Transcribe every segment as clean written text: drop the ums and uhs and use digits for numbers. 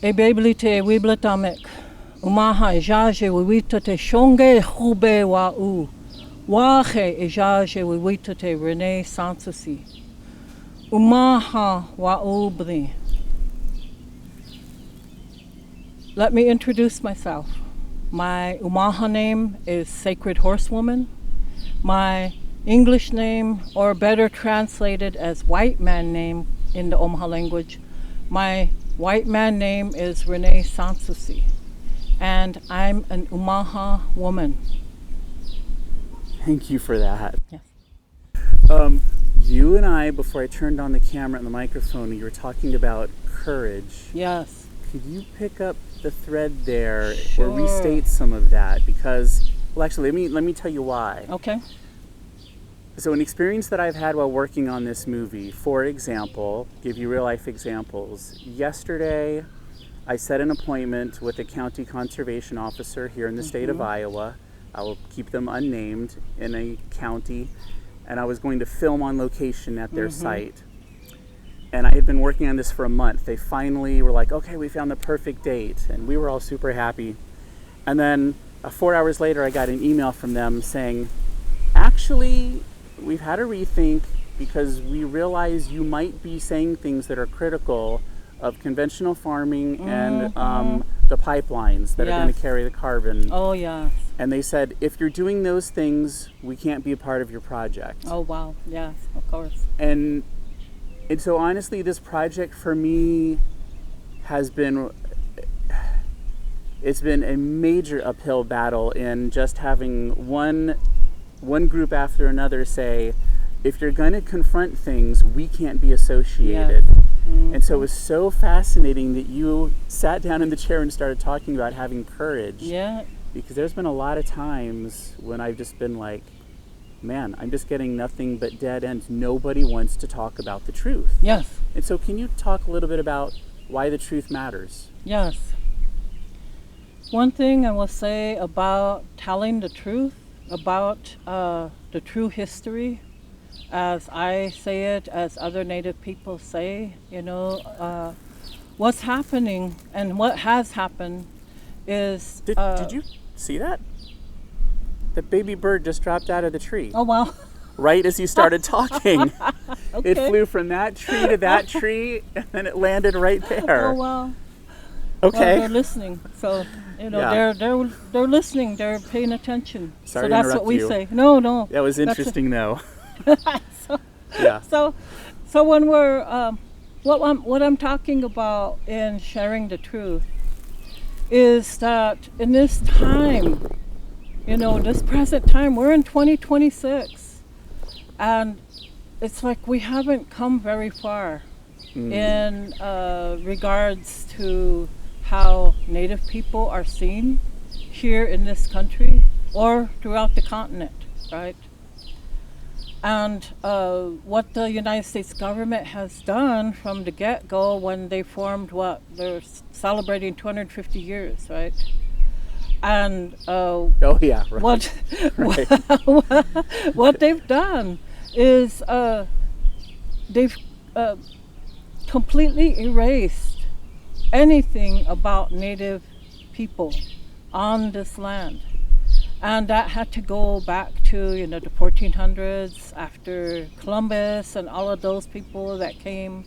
Ebeblite wibletamek. Omaha ejaje wiwitate shonge hube wa u. Wache ejaje wiwitate Reneé Sans Souci. Omaha wa ubri. Let me introduce myself. My Omaha name is Sacred Horsewoman. My English name, or better translated as white man name in the Omaha language, my white man name is Reneé Sans Souci, and I'm an Omaha woman. Thank you for that. Yes. You and I, before I turned on the camera and the microphone, you were talking about courage. Yes. Could you pick up the thread there Sure. or restate some of that? Because, well, actually, let me tell you why. Okay. So an experience that I've had while working on this movie, for example, give you real life examples. Yesterday, I set an appointment with a county conservation officer here in the state of Iowa. I will keep them unnamed, in a county, and I was going to film on location at their site. And I had been working on this for a month. They finally were like, okay, we found the perfect date, and we were all super happy. And then 4 hours later, I got an email from them saying, actually, we've had a rethink because we realize you might be saying things that are critical of conventional farming and the pipelines that are going to carry the carbon. Oh, yes. And they said, if you're doing those things, we can't be a part of your project. Oh, wow. Yes, of course. And so honestly, this project for me has been, it's been a major uphill battle in just having one group after another say, if you're going to confront things, we can't be associated. Yes. And so it was so fascinating that you sat down in the chair and started talking about having courage. Yeah. Because there's been a lot of times when I've just been like, man, I'm just getting nothing but dead ends. Nobody wants to talk about the truth. Yes. And so can you talk a little bit about why the truth matters? Yes. One thing I will say about telling the truth, about the true history, as I say it, as other Native people say, what's happening and what has happened is... Did you see that? The baby bird just dropped out of the tree. Oh, wow. Right as you started talking. Okay. It flew from that tree to that tree, and then it landed right there. Oh, wow. Okay. Well, they're listening. So, Yeah. they're listening. They're paying attention. Sorry so to that's interrupt what we you. say. No. That was interesting, though. So, Yeah. so when we're what I'm talking about in sharing the truth is that in this time, this present time, we're in 2026, and it's like we haven't come very far in regards to how Native people are seen here in this country or throughout the continent, right? And what the United States government has done from the get-go when they formed they're celebrating 250 years, right? And Yeah, right. what they've done is they've completely erased anything about Native people on this land. And that had to go back to, the 1400s, after Columbus and all of those people that came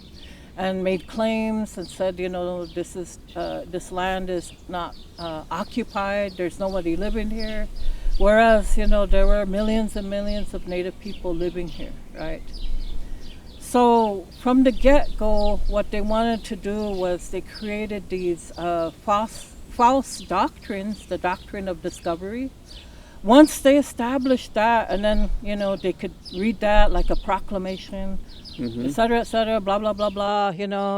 and made claims and said, this land is not occupied, there's nobody living here. Whereas, there were millions and millions of Native people living here, right? So from the get-go, what they wanted to do was they created these false doctrines, the doctrine of discovery. Once they established that, and then, they could read that like a proclamation, et cetera, blah, blah, blah, blah,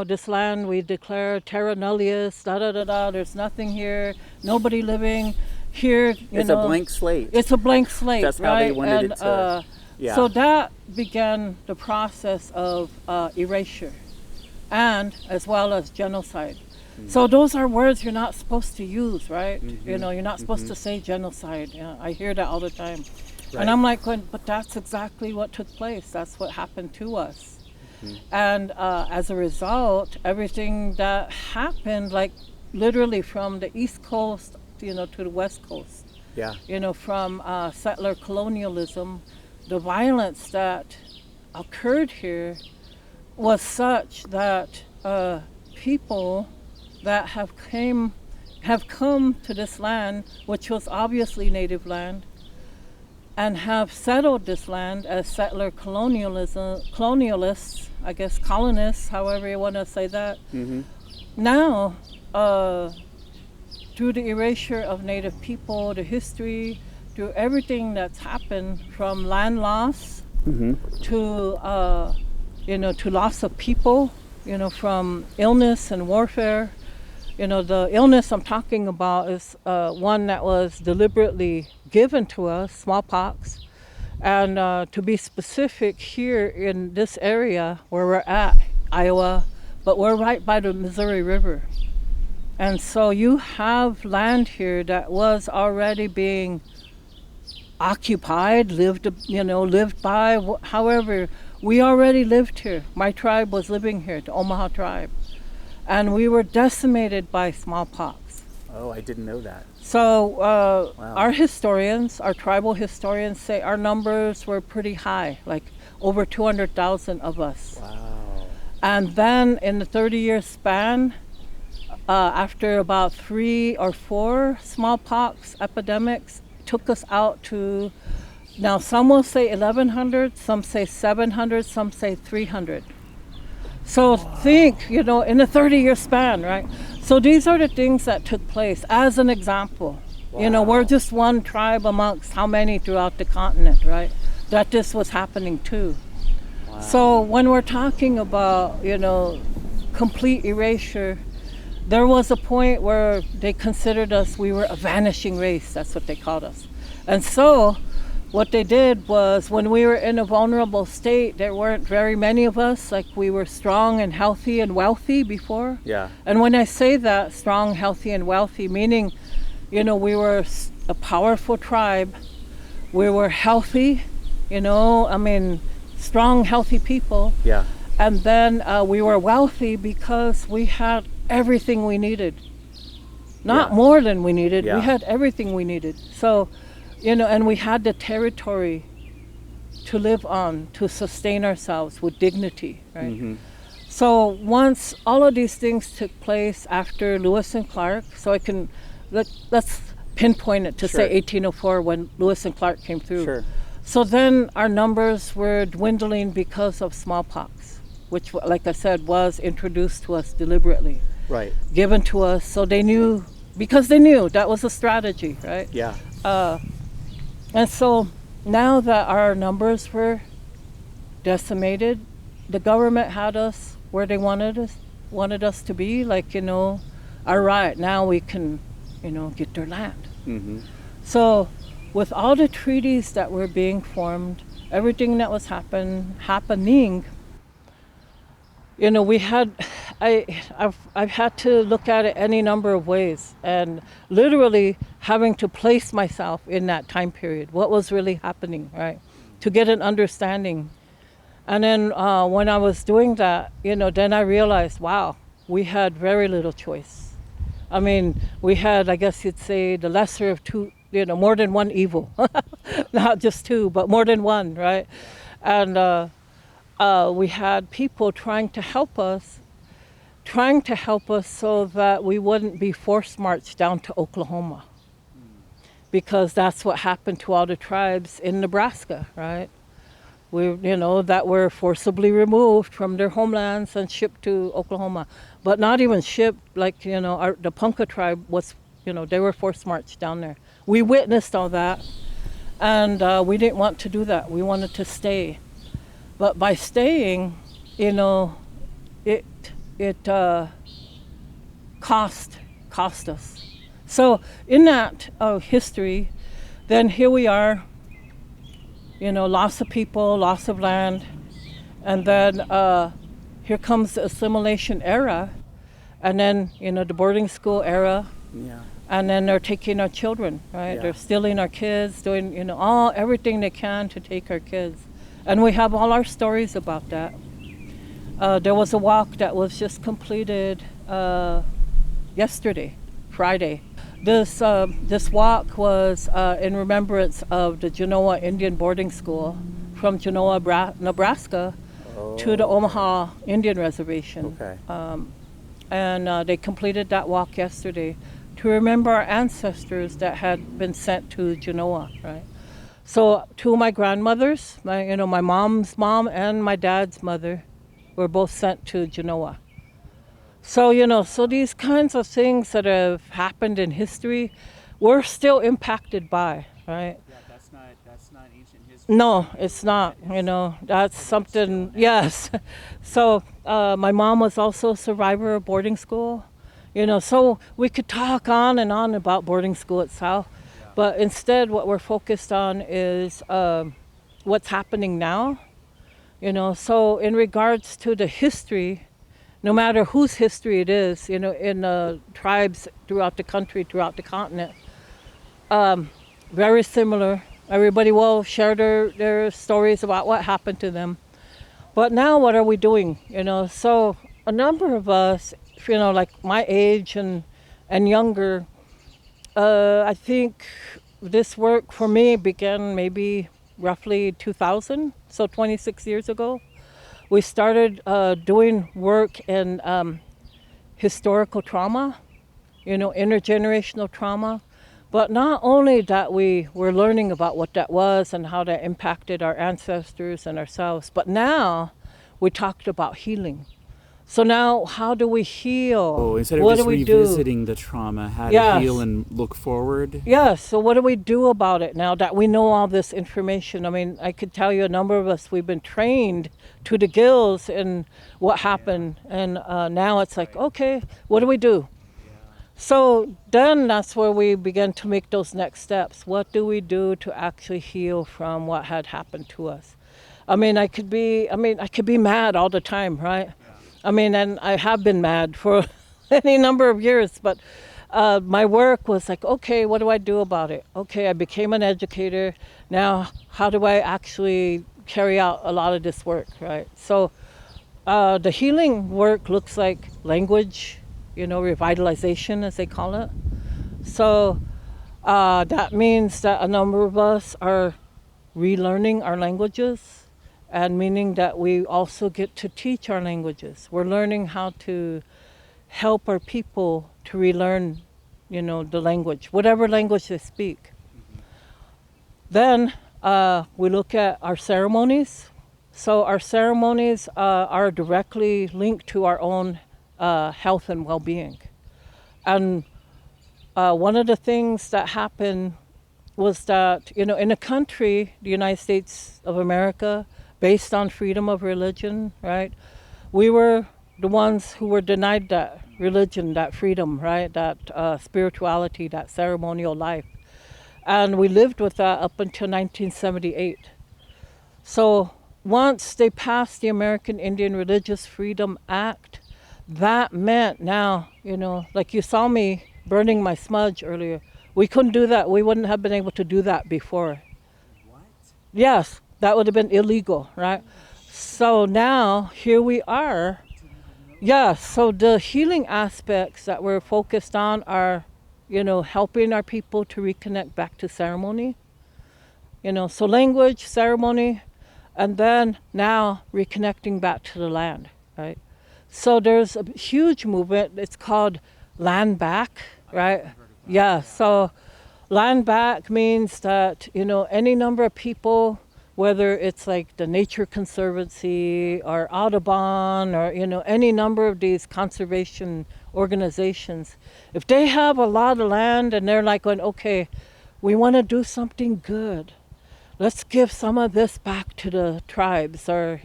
this land we declare terra nullius, da-da-da-da, there's nothing here, nobody living here, It's a blank slate. It's a blank slate, That's right? how they wanted it to, yeah. So that began the process of erasure, and as well as genocide. So those are words you're not supposed to use, right? You're not supposed to say genocide. Yeah, I hear that all the time. Right. And I'm like, but that's exactly what took place. That's what happened to us. And as a result, everything that happened, like literally from the East Coast, to the West Coast, Yeah. From settler colonialism, the violence that occurred here was such that people that have come to this land, which was obviously native land, and have settled this land as settler colonialists, I guess colonists, however you want to say that. Now, through the erasure of native people, the history, through everything that's happened from land loss to to loss of people, from illness and warfare. The illness I'm talking about is one that was deliberately given to us, smallpox. And to be specific, here in this area where we're at, Iowa, but we're right by the Missouri River. And so you have land here that was already being occupied, lived by, however, we already lived here. My tribe was living here, the Omaha tribe. And we were decimated by smallpox. Oh, I didn't know that. So Wow. our tribal historians say our numbers were pretty high, like over 200,000 of us. Wow. And then in the 30-year span, after about 3 or 4 smallpox epidemics, took us out to, now some will say 1,100, some say 700, some say 300. So think, in a 30-year span, right? So these are the things that took place as an example. Wow. We're just one tribe amongst how many throughout the continent, right? That this was happening too. Wow. So when we're talking about, complete erasure, there was a point where they considered us, we were a vanishing race, that's what they called us. And so what they did was, when we were in a vulnerable state, there weren't very many of us, like we were strong and healthy and wealthy before. Yeah. And when I say that, strong, healthy, and wealthy, meaning, we were a powerful tribe, we were healthy, strong, healthy people. Yeah. And then we were wealthy because we had everything we needed. Not more than we needed, we had everything we needed. So, and we had the territory to live on, to sustain ourselves with dignity, right? So once all of these things took place after Lewis and Clark, so let's pinpoint it to say 1804 when Lewis and Clark came through. Sure. So then our numbers were dwindling because of smallpox, which, like I said, was introduced to us deliberately. Right. Given to us, so they knew, because they knew that was a strategy, right? Yeah. And so now that our numbers were decimated, the government had us where they wanted us to be, like, all right, now we can, get their land. So with all the treaties that were being formed, everything that was happening, I've had to look at it any number of ways, and literally having to place myself in that time period, what was really happening, right, to get an understanding. And then when I was doing that, then I realized, wow, we had very little choice. I mean, we had, I guess you'd say, the lesser of two, more than one evil, not just two, but more than one, right? And we had people trying to help us so that we wouldn't be forced marched down to Oklahoma, because that's what happened to all the tribes in Nebraska, right? That were forcibly removed from their homelands and shipped to Oklahoma, but not even shipped, like, the Ponca tribe was, they were forced marched down there. We witnessed all that, and we didn't want to do that. We wanted to stay. But by staying, it cost us. So in that history, then here we are, loss of people, loss of land, and then here comes the assimilation era, and then, the boarding school era, and then they're taking our children, right? They're stealing our kids, doing, everything they can to take our kids. And we have all our stories about that. There was a walk that was just completed yesterday, Friday. This walk was in remembrance of the Genoa Indian Boarding School from Genoa, Nebraska, to the Omaha Indian Reservation. Okay. And they completed that walk yesterday to remember our ancestors that had been sent to Genoa, right? So two of my grandmothers, my mom's mom and my dad's mother, were both sent to Genoa. So, so these kinds of things that have happened in history, we're still impacted by, right? Yeah, that's not ancient history. No, it's not. That's something, yes. So, my mom was also a survivor of boarding school. So we could talk on and on about boarding school itself, but instead, what we're focused on is what's happening now. So in regards to the history, no matter whose history it is, in tribes throughout the country, throughout the continent, very similar. Everybody will share their stories about what happened to them. But now what are we doing? So a number of us, like my age and younger, I think this work for me began maybe roughly 2000, so 26 years ago. We started doing work in historical trauma, intergenerational trauma. But not only that we were learning about what that was and how that impacted our ancestors and ourselves, but now we talked about healing. So now, how do we heal? Oh, instead of what just do we do? revisiting the trauma, how to Yes. heal and look forward? Yes, so what do we do about it now that we know all this information? I mean, I could tell you a number of us, we've been trained to the gills in what happened. And now it's like, okay, what do we do? So then that's where we began to make those next steps. What do we do to actually heal from what had happened to us? I could be mad all the time, right? And I have been mad for any number of years, but my work was like, okay, what do I do about it? Okay, I became an educator. Now, how do I actually carry out a lot of this work, right? So the healing work looks like language, revitalization, as they call it. So that means that a number of us are relearning our languages, and meaning that we also get to teach our languages. We're learning how to help our people to relearn, the language, whatever language they speak. Then we look at our ceremonies. So our ceremonies are directly linked to our own health and well-being. And one of the things that happened was that, in a country, the United States of America, based on freedom of religion, right? We were the ones who were denied that religion, that freedom, right? That spirituality, that ceremonial life. And we lived with that up until 1978. So once they passed the American Indian Religious Freedom Act, that meant now, like you saw me burning my smudge earlier, we couldn't do that. We wouldn't have been able to do that before. What? Yes, that would have been illegal, right? So now, here we are. Yeah, so the healing aspects that we're focused on are, helping our people to reconnect back to ceremony. So language, ceremony, and then now reconnecting back to the land, right? So there's a huge movement. It's called land back, right? Yeah, so land back means that, any number of people, whether it's like the Nature Conservancy or Audubon or, any number of these conservation organizations, if they have a lot of land and they're like going, okay, we want to do something good, let's give some of this back to the tribes or,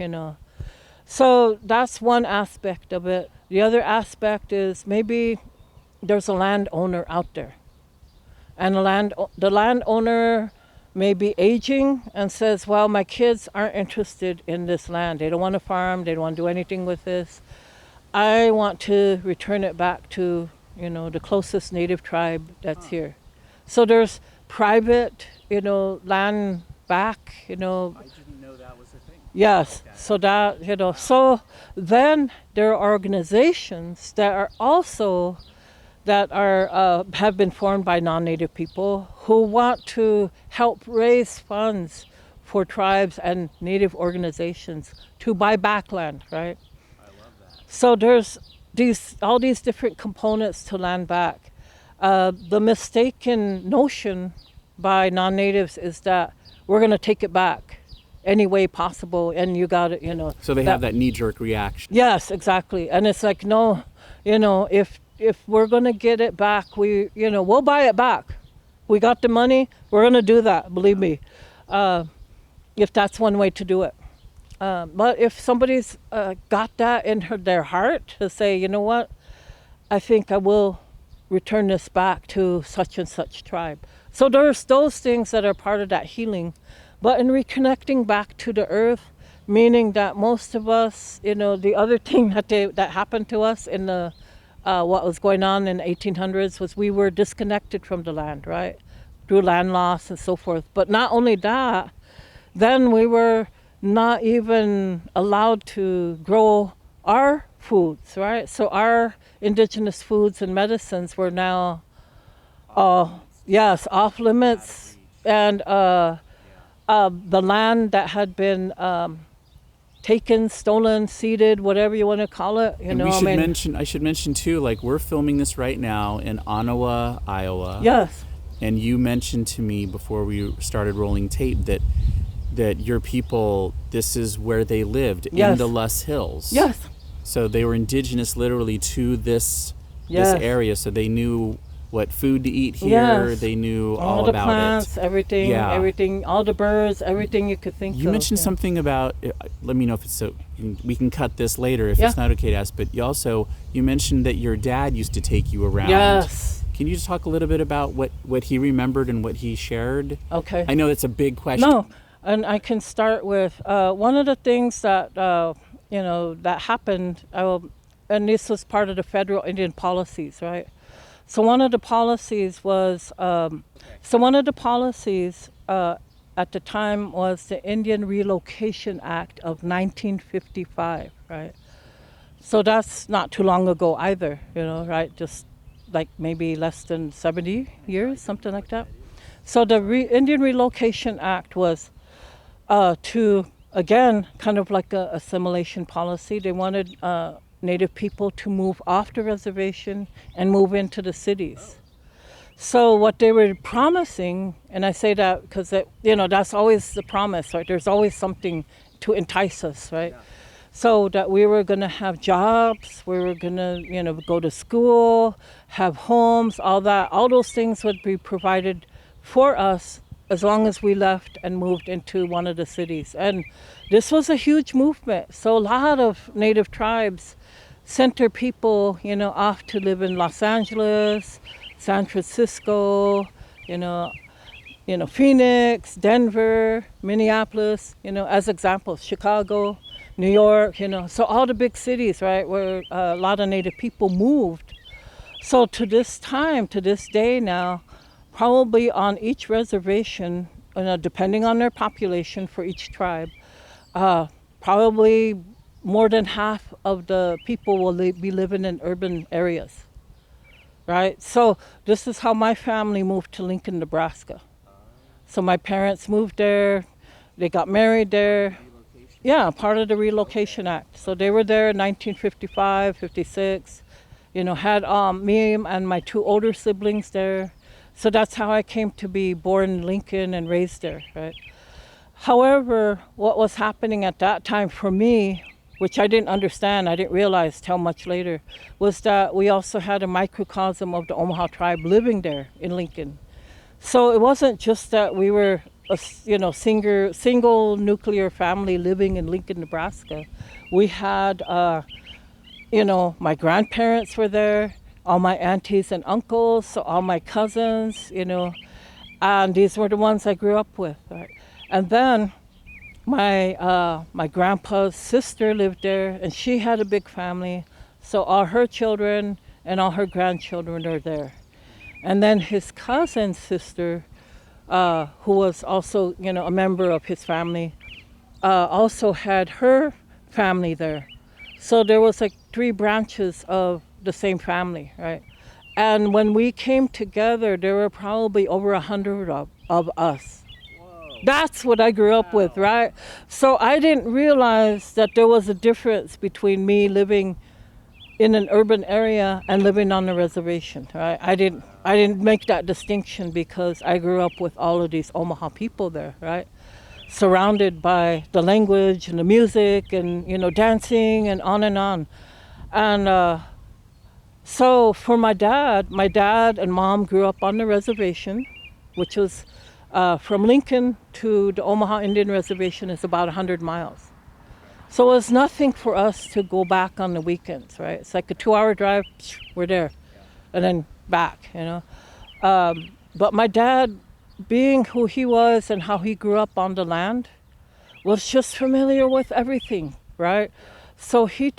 So that's one aspect of it. The other aspect is maybe there's a landowner out there. And the landowner may be aging and says, well, my kids aren't interested in this land. They don't want to farm. They don't want to do anything with this. I want to return it back to, the closest native tribe that's here. So there's private, land back, I didn't know that was a thing. Yes, so that, so then there are organizations that are also, that are, have been formed by non-native people who want to help raise funds for tribes and native organizations to buy back land, right? So there's all these different components to land back. The mistaken notion by non-natives is that we're going to take it back any way possible, and you got it, So they have that knee-jerk reaction. Yes, exactly. And it's like, no, if we're going to get it back, we'll buy it back. We got the money, we're going to do that, believe me, if that's one way to do it. But if somebody's got that in their heart to say, you know what, I think I will return this back to such and such tribe. So there's those things that are part of that healing. But in reconnecting back to the earth, meaning that most of us, the other thing that happened to us in the what was going on in the 1800s was we were disconnected from the land, right? Through land loss and so forth. But not only that, then we were not even allowed to grow our foods, right? So our indigenous foods and medicines were now, yes, off limits. And the land that had been taken, stolen, ceded, whatever you want to call it. I should mention too, like we're filming this right now in Onowa, Iowa. Yes. And you mentioned to me before we started rolling tape that your people, this is where they lived, yes, in the Loess Hills. Yes. So they were indigenous literally to this area, so they knew what food to eat here. Yes. They knew all the about plants, it. Everything, all the birds, everything you could think of. You mentioned something about, let me know if it's so, we can cut this later if it's not okay to ask, but you mentioned that your dad used to take you around. Yes. Can you just talk a little bit about what he remembered and what he shared? Okay. I know that's a big question. No, and I can start with one of the things that, that happened, and this was part of the federal Indian policies, right? So one of the policies was, at the time was the Indian Relocation Act of 1955, right? So that's not too long ago either, right? Just like maybe less than 70 years, something like that. So the Indian Relocation Act was to, again, kind of like a assimilation policy. They wanted Native people to move off the reservation and move into the cities. So what they were promising, and I say that because that's always the promise, right? There's always something to entice us, right? Yeah. So that we were going to have jobs, we were going to, go to school, have homes, all that. All those things would be provided for us as long as we left and moved into one of the cities. And this was a huge movement. So a lot of Native tribes sent their people, off to live in Los Angeles, San Francisco, Phoenix, Denver, Minneapolis, as examples, Chicago, New York, so all the big cities, right, where a lot of Native people moved. So to this day now, probably on each reservation, depending on their population for each tribe, probably more than half of the people will be living in urban areas, right? So this is how my family moved to Lincoln, Nebraska. So my parents moved there, they got married there. Yeah, part of the Relocation Act. So they were there in 1955, 56, had me and my two older siblings there. So that's how I came to be born in Lincoln and raised there, right? However, what was happening at that time for me, which I didn't understand, I didn't realize till much later, was that we also had a microcosm of the Omaha tribe living there in Lincoln. So it wasn't just that we were a single nuclear family living in Lincoln, Nebraska. We had, my grandparents were there, all my aunties and uncles, so all my cousins, and these were the ones I grew up with, right? And then my grandpa's sister lived there, and she had a big family, so all her children and all her grandchildren are there. And then his cousin's sister, who was also, a member of his family, also had her family there. So there was like 3 branches of the same family, right? And when we came together, there were probably over 100 of us. That's what I grew up with, right? So I didn't realize that there was a difference between me living in an urban area and living on a reservation, right? I didn't make that distinction because I grew up with all of these Omaha people there, right? Surrounded by the language and the music and, dancing and on and on. And so for my dad and mom grew up on the reservation, which was from Lincoln to the Omaha Indian Reservation is about 100 miles. So it was nothing for us to go back on the weekends, right? It's like a 2-hour drive, we're there, and then back. But my dad, being who he was and how he grew up on the land, was just familiar with everything, right? So he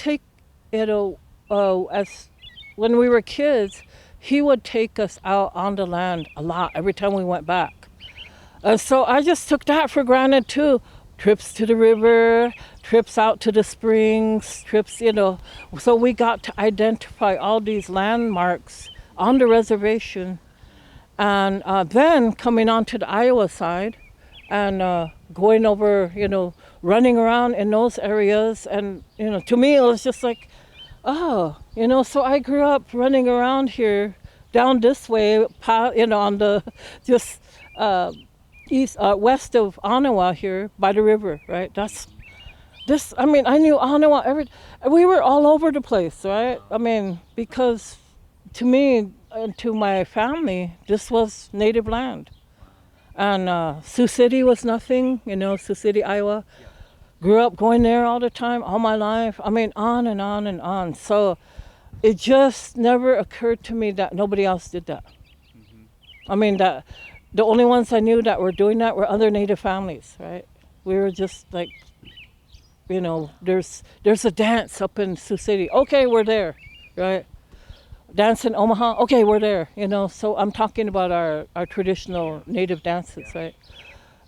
as when we were kids, he would take us out on the land a lot every time we went back. So I just took that for granted too. Trips to the river, trips out to the springs, So we got to identify all these landmarks on the reservation. And then coming onto the Iowa side and going over, running around in those areas. And, to me, it was just like, so I grew up running around here down this way, on the just west of Onowa here by the river, right? I knew Onowa we were all over the place, right? Because to me and to my family, this was native land. And Sioux City was nothing, Sioux City, Iowa. Grew up going there all the time, all my life. On and on and on. So it just never occurred to me that nobody else did that. That the only ones I knew that were doing that were other Native families, right? We were just like, there's a dance up in Sioux City. Okay, we're there, right? Dance in Omaha. Okay, we're there, So I'm talking about our traditional Native dances, right?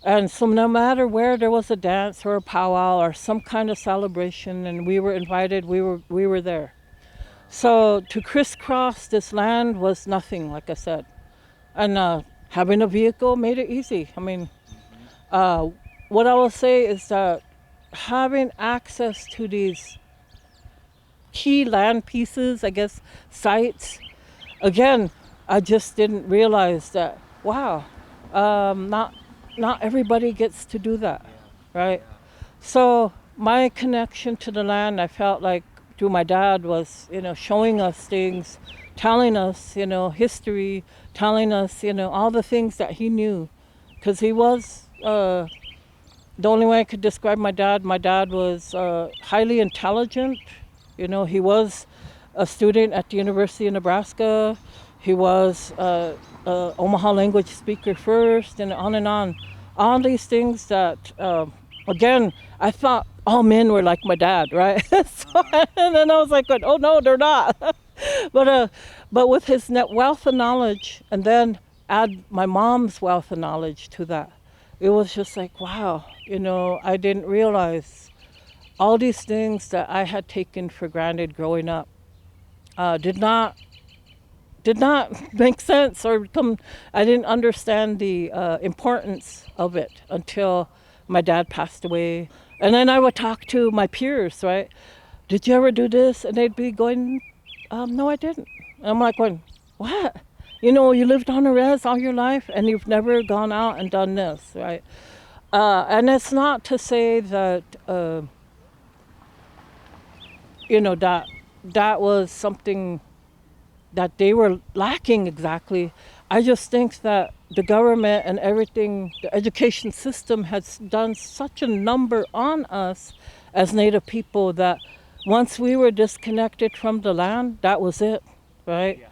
And so no matter where there was a dance or a powwow or some kind of celebration and we were invited, we were there. So to crisscross this land was nothing, like I said. And having a vehicle made it easy. What I will say is that having access to these key land pieces, I guess, sites, again, I just didn't realize that, wow, not everybody gets to do that, right? So my connection to the land, I felt like through my dad was, showing us things, telling us, history, telling us, all the things that he knew. Because he was, the only way I could describe my dad was highly intelligent. He was a student at the University of Nebraska. He was Omaha language speaker first, and on and on. All these things that, again, I thought all men were like my dad, right? And then I was like, oh no, they're not. But with his wealth of knowledge, and then add my mom's wealth of knowledge to that, it was just like, wow, I didn't realize all these things that I had taken for granted growing up did not make sense I didn't understand the importance of it until my dad passed away. And then I would talk to my peers, right? Did you ever do this? And they'd be going, no, I didn't. And I'm like going, what? You lived on a res all your life and you've never gone out and done this, right? And it's not to say that, that was something that they were lacking exactly. I just think that the government and everything, the education system has done such a number on us as Native people that once we were disconnected from the land, that was it, right? Yeah.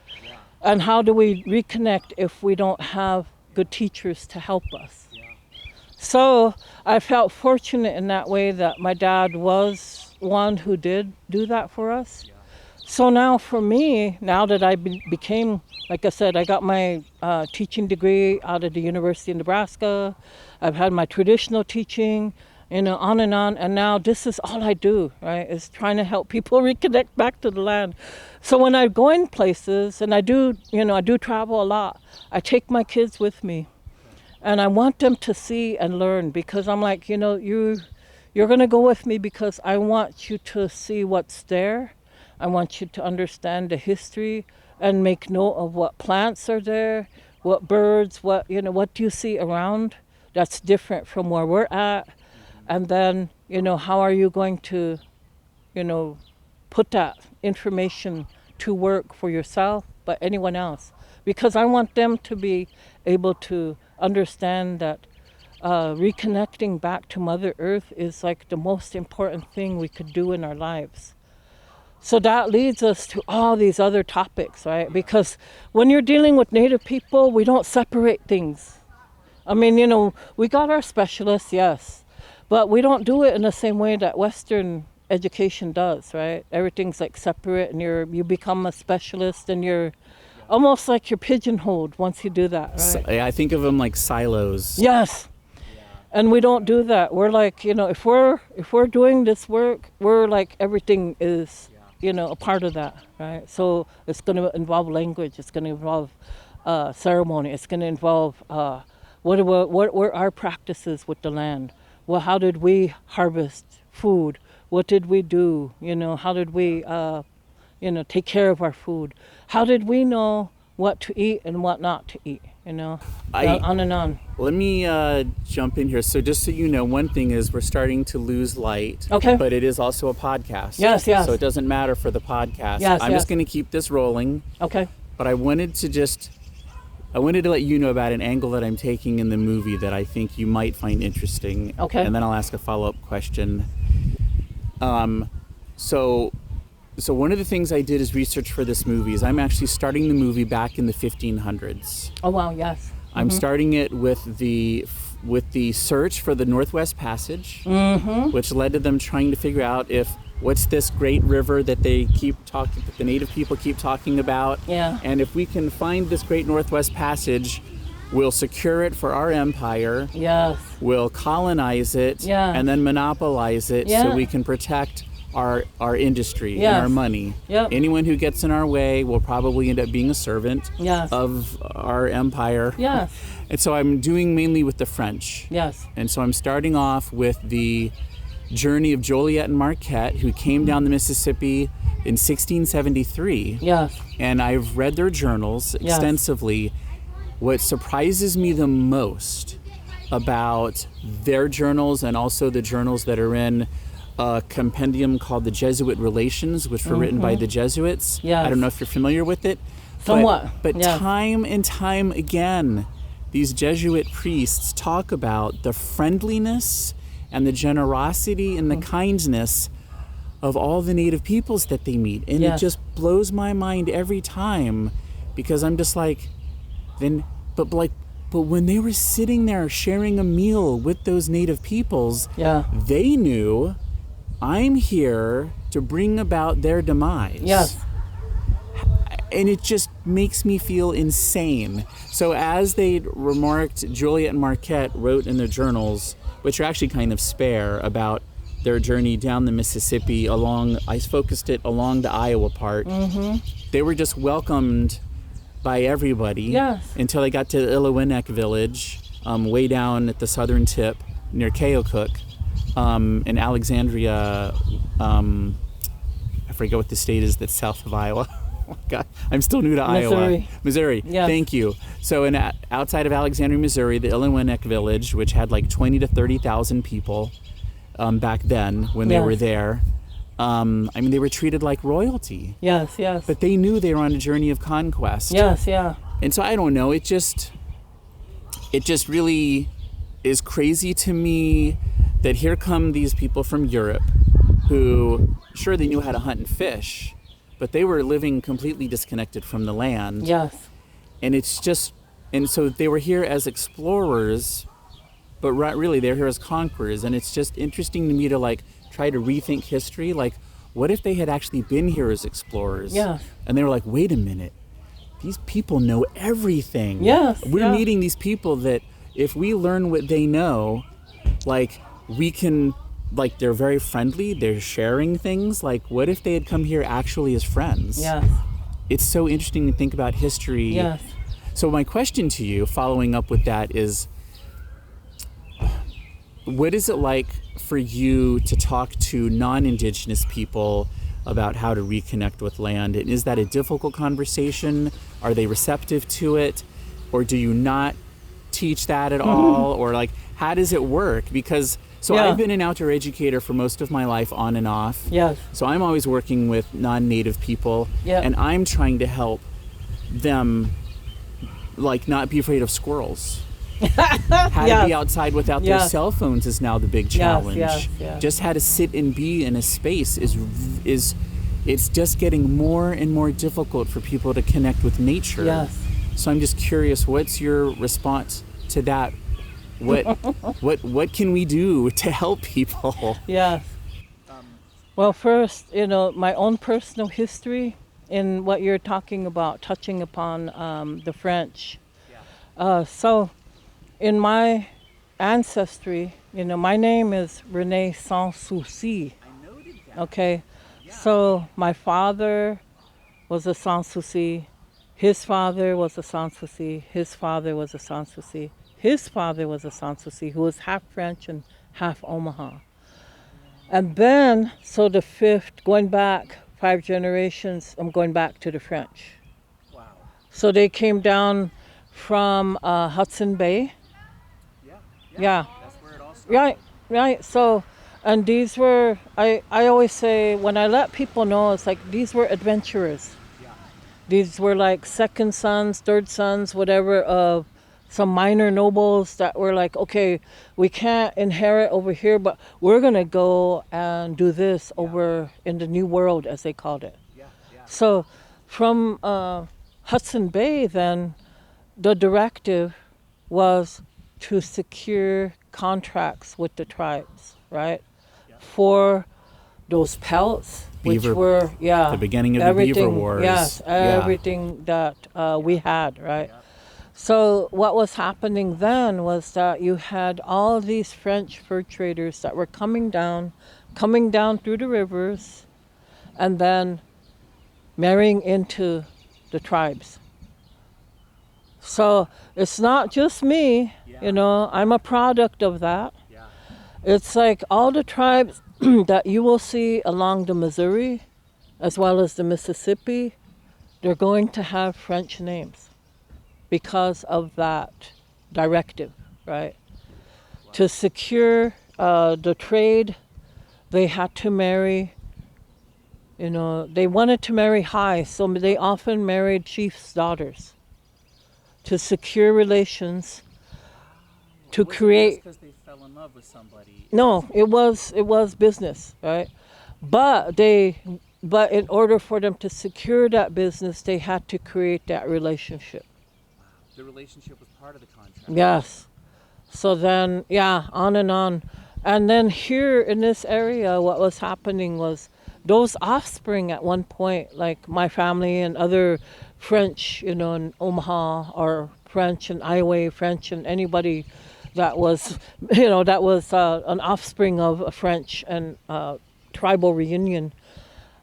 And how do we reconnect if we don't have good teachers to help us? Yeah. So I felt fortunate in that way that my dad was one who did do that for us. Yeah. So now for me, now that I became, like I said, I got my teaching degree out of the University of Nebraska. I've had my traditional teaching, on and on. And now this is all I do, right, is trying to help people reconnect back to the land. So when I go in places, and I do travel a lot, I take my kids with me. And I want them to see and learn, because I'm like, you're going to go with me because I want you to see what's there. I want you to understand the history and make note of what plants are there, what birds, what do you see around that's different from where we're at. And then, how are you going to, put that information to work for yourself, but anyone else? Because I want them to be able to understand that reconnecting back to Mother Earth is like the most important thing we could do in our lives. So that leads us to all these other topics, right? Because when you're dealing with Native people, we don't separate things. I mean, we got our specialists, yes, but we don't do it in the same way that Western education does, right? Everything's like separate, and you become a specialist, and you're almost like you're pigeonholed once you do that, right? I think of them like silos. Yes. And we don't do that. We're like, if we're doing this work, we're like, everything is, a part of that, right? So it's going to involve language. It's going to involve ceremony. It's going to involve what were our practices with the land? Well, how did we harvest food? What did we do? How did we, take care of our food? How did we know what to eat and what not to eat? On and on. Let me jump in here. So just so you know, one thing is we're starting to lose light. Okay. But it is also a podcast. Yes. So it doesn't matter for the podcast. Yes, I'm just going to keep this rolling. Okay. But I wanted to let you know about an angle that I'm taking in the movie that I think you might find interesting. Okay. And then I'll ask a follow-up question. So one of the things I did as research for this movie is I'm actually starting the movie back in the 1500s. Oh wow, yes. I'm starting it with the search for the Northwest Passage, which led to them trying to figure out what's this great river that that the Native people keep talking about. Yeah. And if we can find this great Northwest Passage, we'll secure it for our empire. Yes. We'll colonize it. Yeah. And then monopolize it so we can protect our industry and our money. Yep. Anyone who gets in our way will probably end up being a servant of our empire. Yes. And so I'm doing mainly with the French. Yes. And so I'm starting off with the journey of Joliet and Marquette, who came down the Mississippi in 1673. Yes. And I've read their journals extensively. What surprises me the most about their journals, and also the journals that are in a compendium called the Jesuit Relations, which were written by the Jesuits. Yes. I don't know if you're familiar with it. Somewhat. But time and time again, these Jesuit priests talk about the friendliness and the generosity and the kindness of all the Native peoples that they meet. And it just blows my mind every time, because I'm just like, but when they were sitting there sharing a meal with those Native peoples, they knew, I'm here to bring about their demise. Yes. And it just makes me feel insane. So as they remarked, Joliet and Marquette wrote in their journals, which are actually kind of spare, about their journey down the Mississippi I focused it along the Iowa part. They were just welcomed by everybody until they got to Illinois village, way down at the southern tip near Keokuk, in Alexandria. I forget what the state is that's south of Iowa. Oh God, I'm still new to Iowa. Missouri. Yes. Thank you. So outside of Alexandria, Missouri, the Illinois village, which had like 20 to 30,000 people back then when they were there. They were treated like royalty. Yes. But they knew they were on a journey of conquest. Yes. And so I don't know, it just really is crazy to me that here come these people from Europe who, sure, they knew how to hunt and fish, but they were living completely disconnected from the land. Yes. And so they were here as explorers, but really they're here as conquerors. And it's just interesting to me to like try to rethink history. Like, what if they had actually been here as explorers? Yes. And they were like, wait a minute, these people know everything. Yes. We're meeting these people that if we learn what they know, like, we can, like, they're very friendly, they're sharing things. Like, what if they had come here actually as friends? Yes. It's so interesting to think about history. Yes. So my question to you, following up with that, is what is it like for you to talk to non-Indigenous people about how to reconnect with land? And is that a difficult conversation? Are they receptive to it? Or do you not teach that at all? Or, like, how does it work? Because I've been an outdoor educator for most of my life, on and off. Yes. So I'm always working with non-native people, and I'm trying to help them, like, not be afraid of squirrels. How to be outside without their cell phones is now the big challenge. Just how to sit and be in a space is it's just getting more and more difficult for people to connect with nature. Yes. So I'm just curious, what's your response to that? What can we do to help people? Yes. Well, first, my own personal history in what you're talking about, touching upon the French. So in my ancestry, my name is Reneé Sans Souci. Okay. So my father was a Sans Souci. His father was a Sans Souci. His father was a Sans Souci. His father was a Sans Souci, who was half French and half Omaha. And then, so the fifth, going back 5 generations, I'm going back to the French. Wow. So they came down from Hudson Bay. Yeah. That's where it all started. Right. So, and these were, I always say, when I let people know, it's like, these were adventurers. These were like second sons, third sons, whatever, of some minor nobles that were like, okay, we can't inherit over here, but we're going to go and do this over in the New World, as they called it. So from Hudson Bay, then, the directive was to secure contracts with the tribes, right? For those pelts, which were, the beginning of the Beaver Wars. Yes, everything that we had, right? So what was happening then was that you had all these French fur traders that were coming down through the rivers, and then marrying into the tribes. So it's not just me, I'm a product of that. It's like all the tribes that you will see along the Missouri, as well as the Mississippi, they're going to have French names because of that directive, right? Wow. To secure the trade, they had to marry, they wanted to marry high, so they often married chiefs' daughters to secure relations, to create. Because they fell in love with somebody. No, it was business, right? But in order for them to secure that business, they had to create that relationship. Wow. The relationship was part of the contract. Yes. So then, on and on. And then here in this area, what was happening was those offspring at one point, like my family and other French, in Omaha, or French in Iowa, French and anybody that was, an offspring of a French and tribal reunion.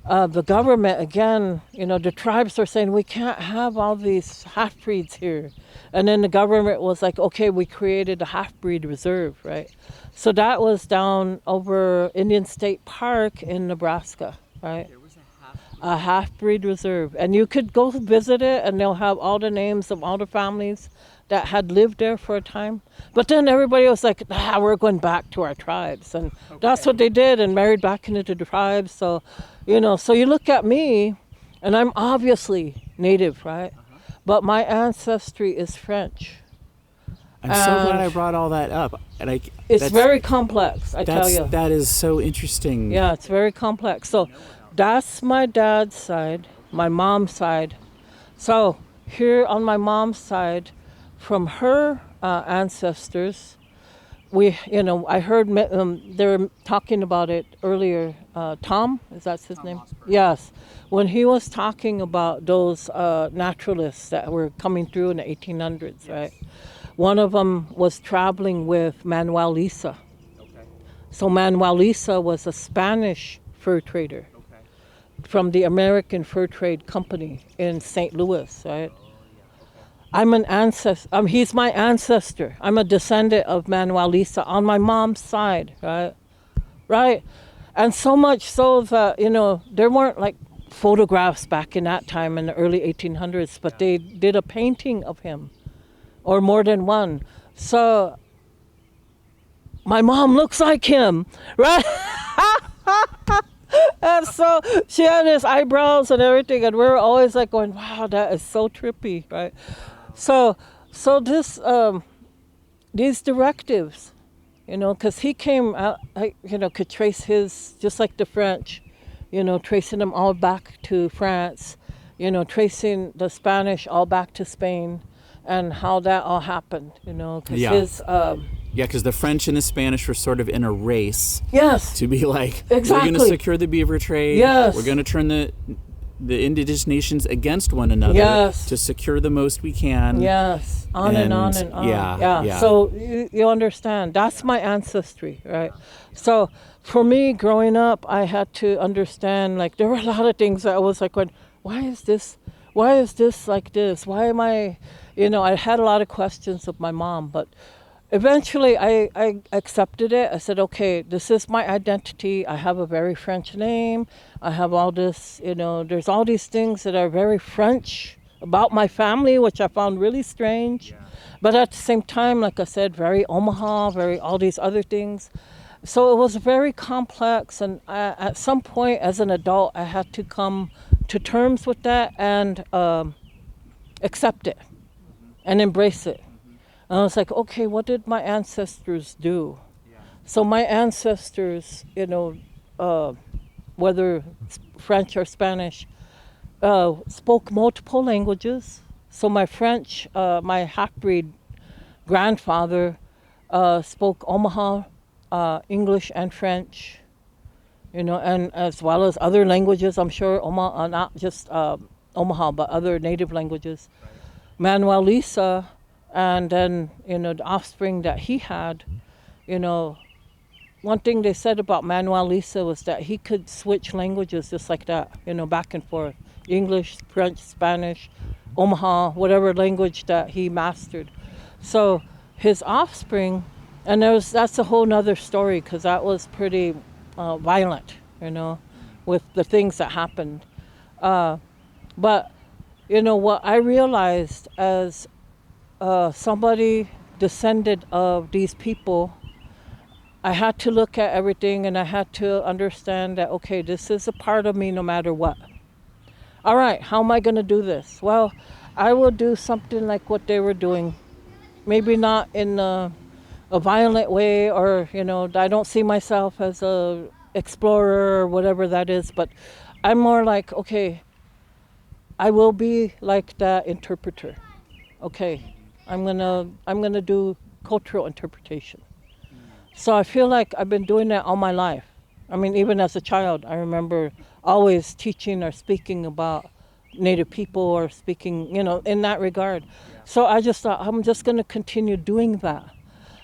The government, again, the tribes are saying, we can't have all these half-breeds here. And then the government was like, okay, we created a half-breed reserve, right? So that was down over Indian State Park in Nebraska, right? There was a half-breed reserve. And you could go visit it, and they'll have all the names of all the families that had lived there for a time. But then everybody was like, we're going back to our tribes. And that's what they did, and married back into the tribes. So, so you look at me, and I'm obviously Native, right? But my ancestry is French. I'm so glad I brought all that up. And it's very complex, I tell you. That is so interesting. Yeah, it's very complex. So that's my dad's side, my mom's side. So here on my mom's side, from her ancestors, I heard they were talking about it earlier. Tom, is that his name? Osborne. Yes. When he was talking about those naturalists that were coming through in the 1800s, right? One of them was traveling with Manuel Lisa. Okay. So Manuel Lisa was a Spanish fur trader from the American Fur Trade Company in St. Louis, right? I'm an ancestor. He's my ancestor. I'm a descendant of Manuel Lisa on my mom's side, right? Right. And so much so that, there weren't like photographs back in that time in the early 1800s, but they did a painting of him, or more than one. So my mom looks like him, right? And so she had his eyebrows and everything, and we were always like going, wow, that is so trippy, right? So this, these directives, because he came out, could trace his, just like the French, tracing them all back to France, tracing the Spanish all back to Spain, and how that all happened, because his... Yeah, because the French and the Spanish were sort of in a race. Yes. To be like, exactly. We're going to secure the beaver trade. Yes. We're going to turn the indigenous nations against one another. Yes. To secure the most we can. Yes. On and on and on. Yeah. So you understand. That's my ancestry, right? So for me, growing up, I had to understand, like, there were a lot of things that I was like, why is this like this? Why am I, I had a lot of questions of my mom, but eventually I accepted it. I said, okay, this is my identity. I have a very French name. I have all this, there's all these things that are very French about my family, which I found really strange. Yeah. But at the same time, like I said, very Omaha, very all these other things. So it was very complex. And at some point as an adult, I had to come to terms with that and accept it and embrace it. And I was like, okay, what did my ancestors do? Yeah. So my ancestors, whether French or Spanish, spoke multiple languages. So my French, my half-breed grandfather spoke Omaha, English and French, and as well as other languages, I'm sure, Omaha, not just Omaha, but other native languages. Right. Manuel Lisa, and then, the offspring that he had, one thing they said about Manuel Lisa was that he could switch languages just like that, back and forth. English, French, Spanish, Omaha, whatever language that he mastered. So his offspring, and that's a whole nother story, because that was pretty violent, with the things that happened. But, what I realized as somebody descended of these people, I had to look at everything and I had to understand that, okay, this is a part of me no matter what. All right, how am I going to do this? Well, I will do something like what they were doing. Maybe not in a violent way, or, I don't see myself as a explorer or whatever that is, but I'm more like, okay, I will be like that interpreter. Okay. I'm gonna do cultural interpretation. So I feel like I've been doing that all my life. I mean, even as a child, I remember always teaching or speaking about Native people or speaking, in that regard. Yeah. So I just thought, I'm just gonna continue doing that.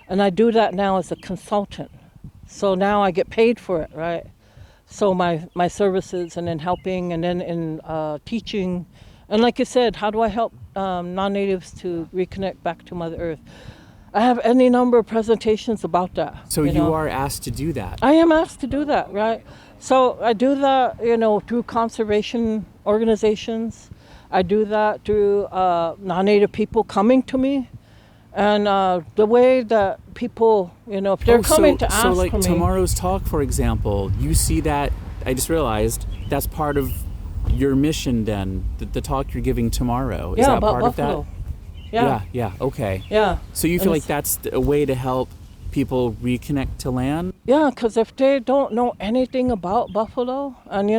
And I do that now as a consultant. So now I get paid for it, right? So my services, and then helping, and then in teaching. And like you said, how do I help non-natives to reconnect back to Mother Earth? I have any number of presentations about that. So you are asked to do that? I am asked to do that, right? So I do that, through conservation organizations. I do that through non-native people coming to me. And the way that people, if they're coming to ask for me. So like tomorrow's talk, for example, you see that, I just realized, that's part of your mission then, the talk you're giving tomorrow. Is that part buffalo. Of that? Yeah, okay. Yeah. So you feel like that's a way to help people reconnect to land? Yeah, because if they don't know anything about buffalo, and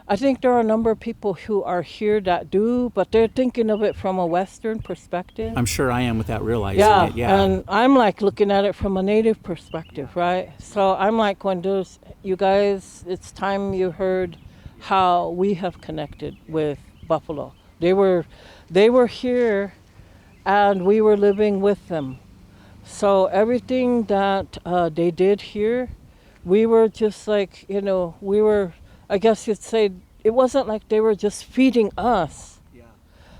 I think there are a number of people who are here that do, but they're thinking of it from a Western perspective. I'm sure I am without realizing it, yeah. And I'm like looking at it from a Native perspective, right? So I'm like, you guys, it's time you heard how we have connected with buffalo. They were here and we were living with them. So everything that they did here, we were just like, we were, I guess you'd say, it wasn't like they were just feeding us. Yeah.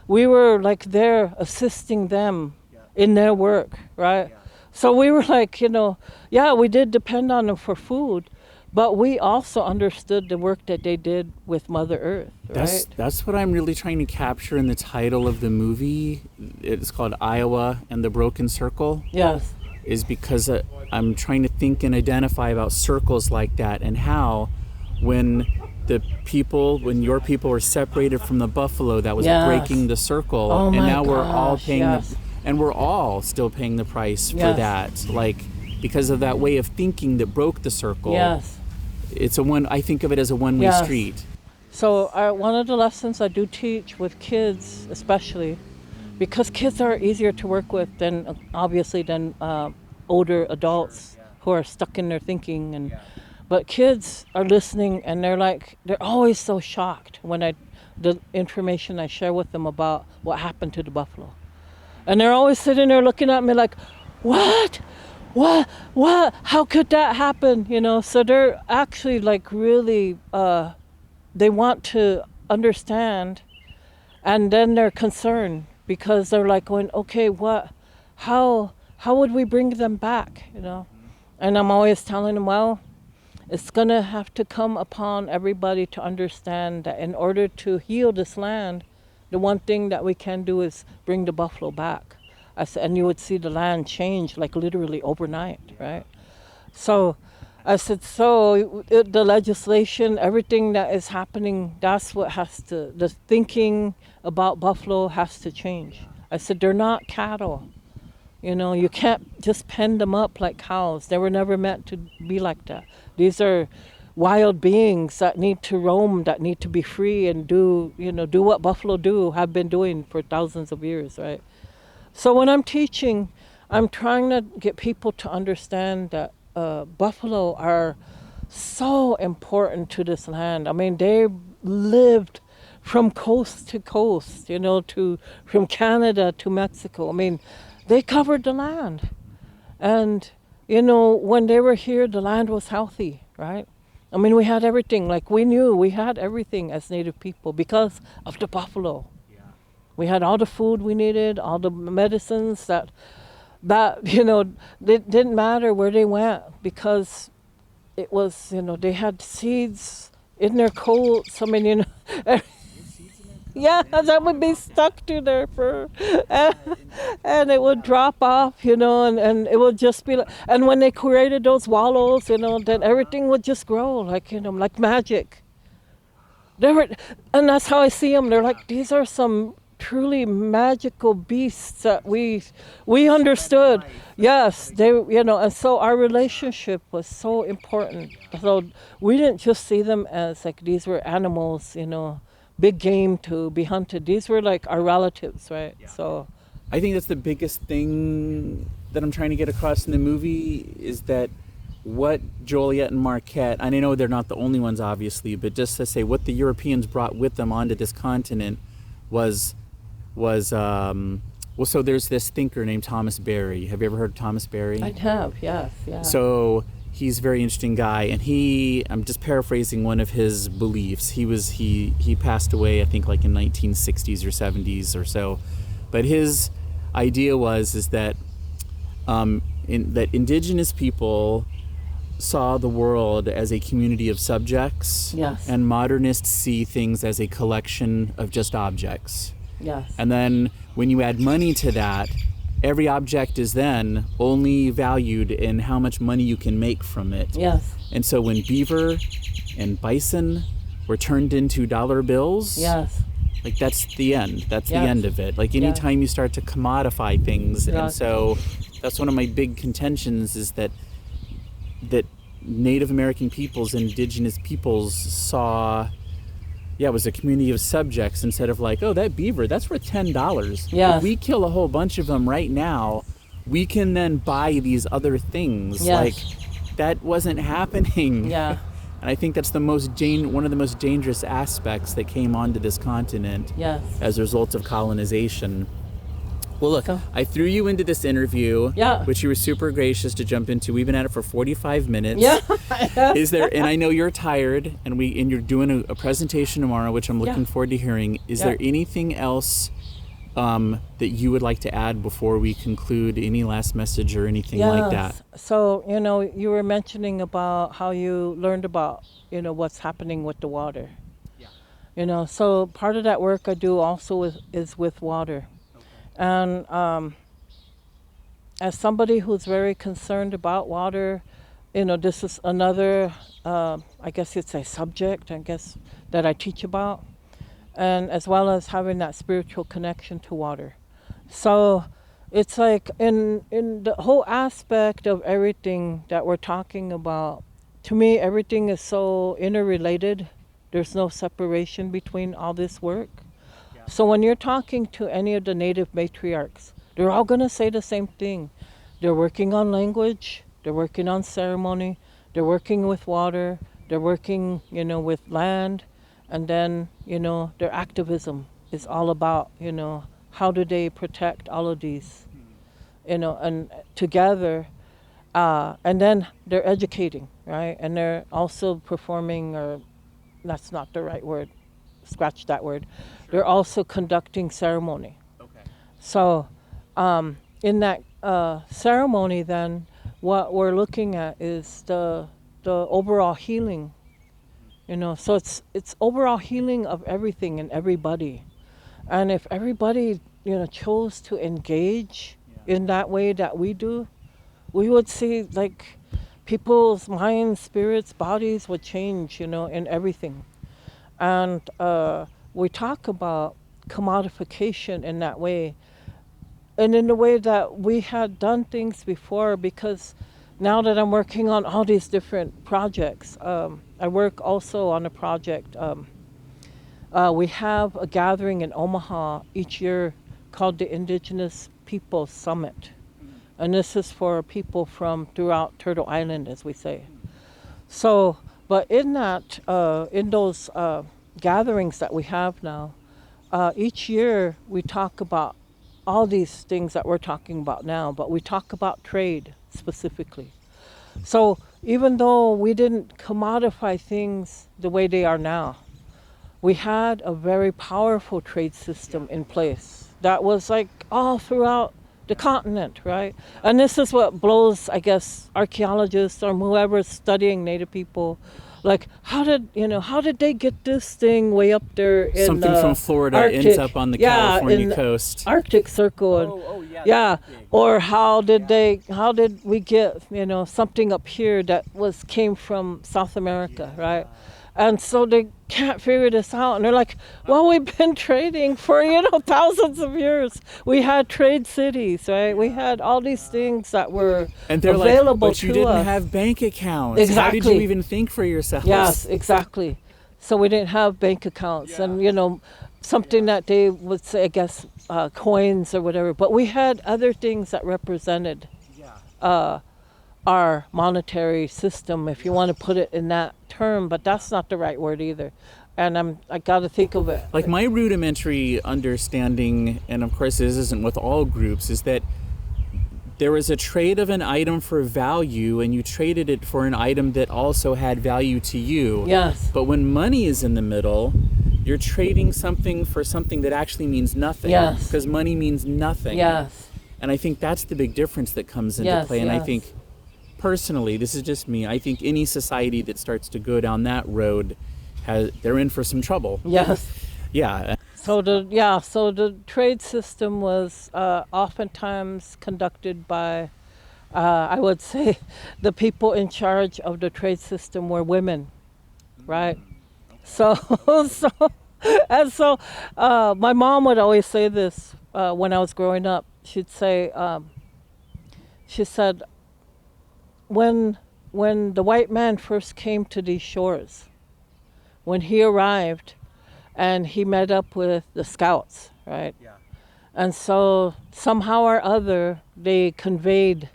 We were like there assisting them in their work, right? Yeah. So we were like, yeah, we did depend on them for food, but we also understood the work that they did with Mother Earth, right? That's what I'm really trying to capture in the title of the movie. It's called Iowa and the Broken Circle. Yes. Is because I'm trying to think and identify about circles like that, and how when your people were separated from the buffalo, that was breaking the circle. Oh, and my now we're all gosh, paying yes. and we're all still paying the price for Yes. that, like, because of that way of thinking that broke the circle. Yes. I think of it as a one-way Yes. street. So one of the lessons I do teach with kids, especially, because kids are easier to work with than older adults who are stuck in their thinking, but kids are listening, and they're always so shocked when the information I share with them about what happened to the buffalo, and they're always sitting there looking at me like, what, how could that happen? So they're actually like really they want to understand, and then they're concerned because they're like going, okay, how would we bring them back, And I'm always telling them, well, it's going to have to come upon everybody to understand that in order to heal this land, the one thing that we can do is bring the buffalo back. I said, and you would see the land change like literally overnight, right? So I said, the legislation, everything that is happening, that's what the thinking about buffalo has to change. I said, they're not cattle. You can't just pen them up like cows. They were never meant to be like that. These are wild beings that need to roam, that need to be free and do what buffalo have been doing for thousands of years, right? So when I'm teaching, I'm trying to get people to understand that buffalo are so important to this land. I mean, they lived from coast to coast, from Canada to Mexico. I mean, they covered the land. And, when they were here, the land was healthy, right? I mean, we had everything. Like, we knew we had everything as Native people because of the buffalo. Yeah. We had all the food we needed, all the medicines that it didn't matter where they went because it was, they had seeds in their coats. I mean, yeah, that would be stuck to their fur, and it would drop off, and it would just be like, and when they created those wallows, then everything would just grow like magic. And that's how I see them. They're like, these are some truly magical beasts that we understood. Yes, they, and so our relationship was so important. So we didn't just see them as like these were animals, big game to be hunted. These were like our relatives, right? Yeah. So I think that's the biggest thing that I'm trying to get across in the movie is that what Joliet and Marquette, and I know they're not the only ones obviously, but just to say what the Europeans brought with them onto this continent was so there's this thinker named Thomas Berry. Have you ever heard of Thomas Berry? I have, yes, yeah. So he's a very interesting guy, and I'm just paraphrasing one of his beliefs. He passed away, I think, like in 1960s or 70s or so. But his idea is that that indigenous people saw the world as a community of subjects, yes, and modernists see things as a collection of just objects. Yes. And then when you add money to that, every object is then only valued in how much money you can make from it. Yes. And so when beaver and bison were turned into dollar bills, yes, like that's the end. That's yes, the end of it. Like anytime you start to commodify things, yes, and so that's one of my big contentions is that Native American peoples, indigenous peoples saw, it was a community of subjects instead of like, oh, that beaver, that's worth $10. Yes. If we kill a whole bunch of them right now, we can then buy these other things. Yes. Like, that wasn't happening. Yeah. And I think that's one of the most dangerous aspects that came onto this continent, yes, as a result of colonization. Well, look, So- I threw you into this interview, Yeah. which you were super gracious to jump into. We've been at it for 45 minutes. Yeah. Is there? And I know you're tired, and you're doing a presentation tomorrow, which I'm looking Yeah. forward to hearing. Is Yeah. there anything else that you would like to add before we conclude? Any last message or anything like that? So, you were mentioning about how you learned about, what's happening with the water. Yeah. So part of that work I do also is with water. And as somebody who's very concerned about water, this is another, I guess you'd say, subject, that I teach about, and as well as having that spiritual connection to water. So it's like in the whole aspect of everything that we're talking about, to me, everything is so interrelated. There's no separation between all this work. So when you're talking to any of the native matriarchs, they're all going to say the same thing. They're working on language, they're working on ceremony, they're working with water, they're working, with land, and then, their activism is all about, how do they protect all of these, and together, and then they're educating, right? And they're also performing, or that's not the right word, scratch that word. They're also conducting ceremony. Okay. So in that ceremony, then, what we're looking at is the overall healing. So it's overall healing of everything and everybody. And if everybody, chose to engage in that way that we do, we would see, like, people's minds, spirits, bodies would change, in everything. And we talk about commodification in that way, and in the way that we had done things before, because now that I'm working on all these different projects, I work also on a project. We have a gathering in Omaha each year called the Indigenous Peoples Summit. And this is for people from throughout Turtle Island, as we say. So, but in that, in those gatherings that we have now, each year we talk about all these things that we're talking about now, but we talk about trade specifically. So even though we didn't commodify things the way they are now, we had a very powerful trade system in place that was like all throughout the continent, right? And this is what blows, I guess, archaeologists or whoever's studying Native people. Like, how did they get this thing way up there in Something from Florida Arctic, ends up on the California coast. Arctic Circle. And, yeah. Or how did we get, something up here that came from South America, right? And so they can't figure this out. And they're like, well, we've been trading for, thousands of years. We had trade cities, right? We had all these things that were and they're available like, but you to didn't us. have bank accounts. Exactly. How did you even think for yourselves? Yes, exactly. So we didn't have bank accounts and, something that they would say, I guess, coins or whatever. But we had other things that represented our monetary system, if you want to put it in that term, but that's not the right word either. And I got to think of it. Like, my rudimentary understanding, and of course this isn't with all groups, is that there was a trade of an item for value, and you traded it for an item that also had value to you. Yes. But when money is in the middle, you're trading something for something that actually means nothing. Yes. Because money means nothing. Yes. And I think that's the big difference that comes into play. And I think, personally, this is just me, I think any society that starts to go down that road, they're in for some trouble. Yes. Yeah. So the trade system was oftentimes conducted by, I would say, the people in charge of the trade system were women, right? So my mom would always say this when I was growing up. She'd say, she said, when the white man first came to these shores, when he arrived and he met up with the scouts, right? Yeah. And so somehow or other they conveyed,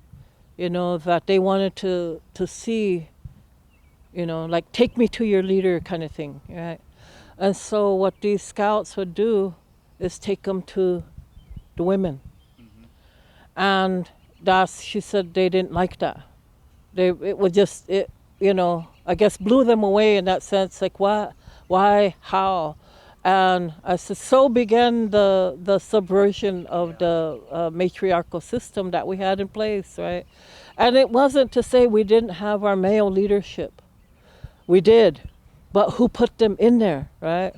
that they wanted to see, like, take me to your leader kind of thing, right? And so what these scouts would do is take them to the women, And she said they didn't like that. It was just, I guess blew them away in that sense, like what, why, how. And I said, so began the subversion of the matriarchal system that we had in place, right? And it wasn't to say we didn't have our male leadership. We did, but who put them in there, right?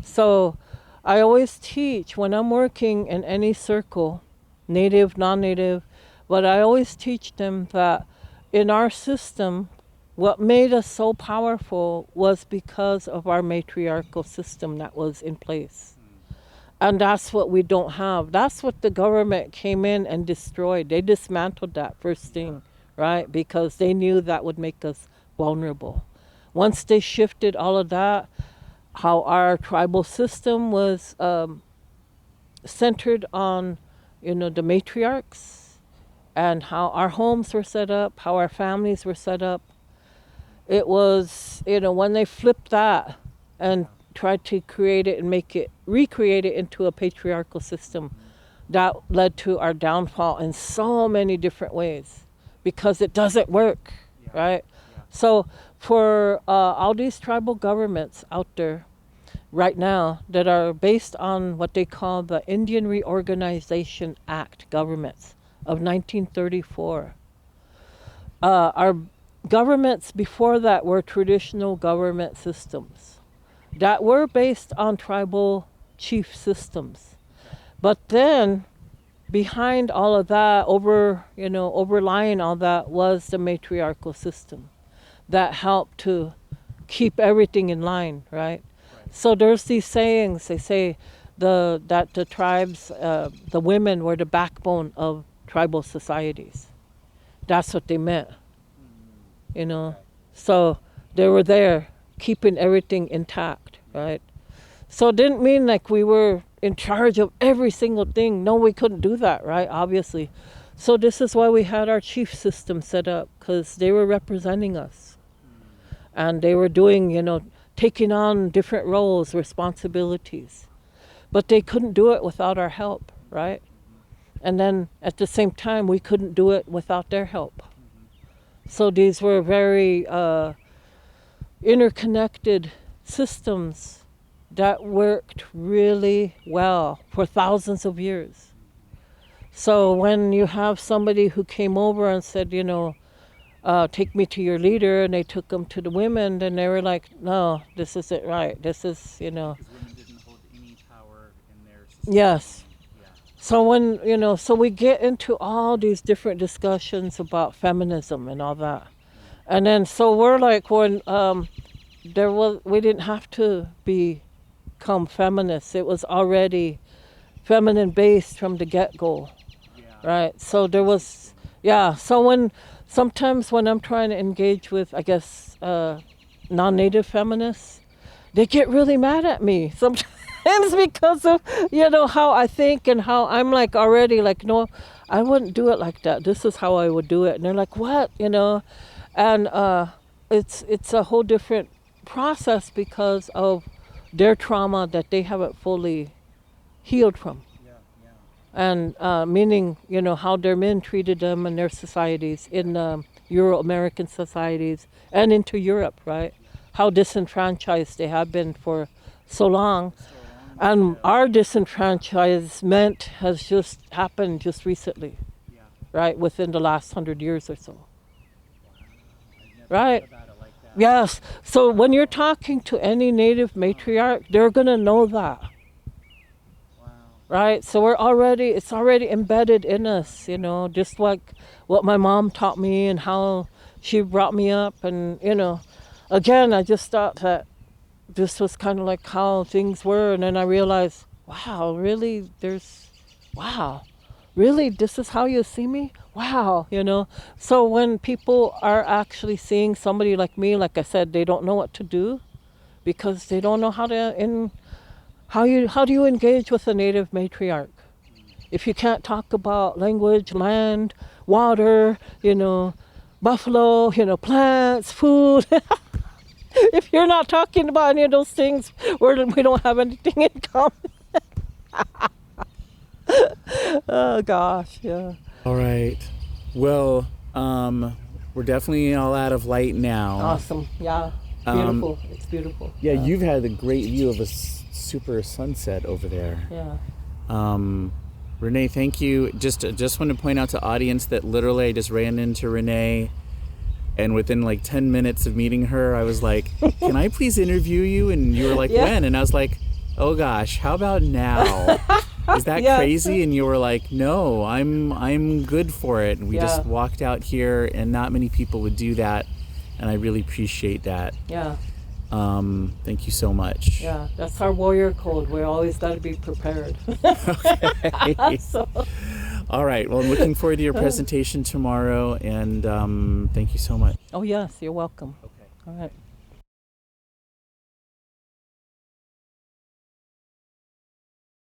So I always teach when I'm working in any circle, native, non-native, but I always teach them that in our system, what made us so powerful was because of our matriarchal system that was in place. And that's what we don't have. That's what the government came in and destroyed. They dismantled that first thing, right? Because they knew that would make us vulnerable. Once they shifted all of that, how our tribal system was centered on, the matriarchs, and how our homes were set up, how our families were set up. It was, when they flipped that and tried to create it and recreate it into a patriarchal system, that led to our downfall in so many different ways because it doesn't work, right? So for all these tribal governments out there right now that are based on what they call the Indian Reorganization Act governments of 1934, our governments before that were traditional government systems that were based on tribal chief systems. But then behind all of that, overlying all that was the matriarchal system that helped to keep everything in line, right? So there's these sayings, they say that the tribes, the women were the backbone of tribal societies. That's what they meant, So they were there keeping everything intact, right? So it didn't mean like we were in charge of every single thing. No, we couldn't do that, right? Obviously. So this is why we had our chief system set up, because they were representing us. And they were doing, taking on different roles, responsibilities. But they couldn't do it without our help, right? And then at the same time, we couldn't do it without their help. So these were very interconnected systems that worked really well for thousands of years. So when you have somebody who came over and said, take me to your leader, and they took them to the women, then they were like, no, this isn't right. This is, Because women didn't hold any power in their society. Yes. Yeah. So when, so we get into all these different discussions about feminism and all that. And then, so we're like, when we didn't have to become feminists. It was already feminine based from the get-go, right? So there was, so sometimes when I'm trying to engage with, I guess, non-native feminists, they get really mad at me sometimes because of, how I think and how I'm like already like, no, I wouldn't do it like that. This is how I would do it. And they're like, what, And it's a whole different process because of their trauma that they haven't fully healed from. And meaning, how their men treated them in their societies, in Euro-American societies, and into Europe, right? How disenfranchised they have been for so long. And our disenfranchisement has just happened just recently, right? Within the last 100 years or so. Right? Yes. So when you're talking to any native matriarch, they're going to know that. Right? So it's already embedded in us, just like what my mom taught me and how she brought me up. And, again, I just thought that this was kind of like how things were. And then I realized, wow, really, really, this is how you see me? Wow, So when people are actually seeing somebody like me, like I said, they don't know what to do because they don't know how do you engage with a native matriarch? If you can't talk about language, land, water, buffalo, plants, food. If you're not talking about any of those things, we don't have anything in common. Oh gosh, yeah. All right. Well, we're definitely all out of light now. Awesome. Yeah. Beautiful. It's beautiful. Yeah, you've had a great view of a super sunset over there. Yeah. Reneé, thank you. Just want to point out to audience that literally I just ran into Reneé, and within like 10 minutes of meeting her, I was like, "Can I please interview you?" And you were like, Yeah. "When?" And I was like, "Oh gosh, how about now?" Is that Yeah. crazy? And you were like, "No, I'm good for it." And we just walked out here, and not many people would do that, and I really appreciate that. Yeah. Thank you so much. Yeah. That's our warrior code. We always got to be prepared. Okay. So. All right. Well, I'm looking forward to your presentation tomorrow, and thank you so much. Oh yes, you're welcome. Okay. All right.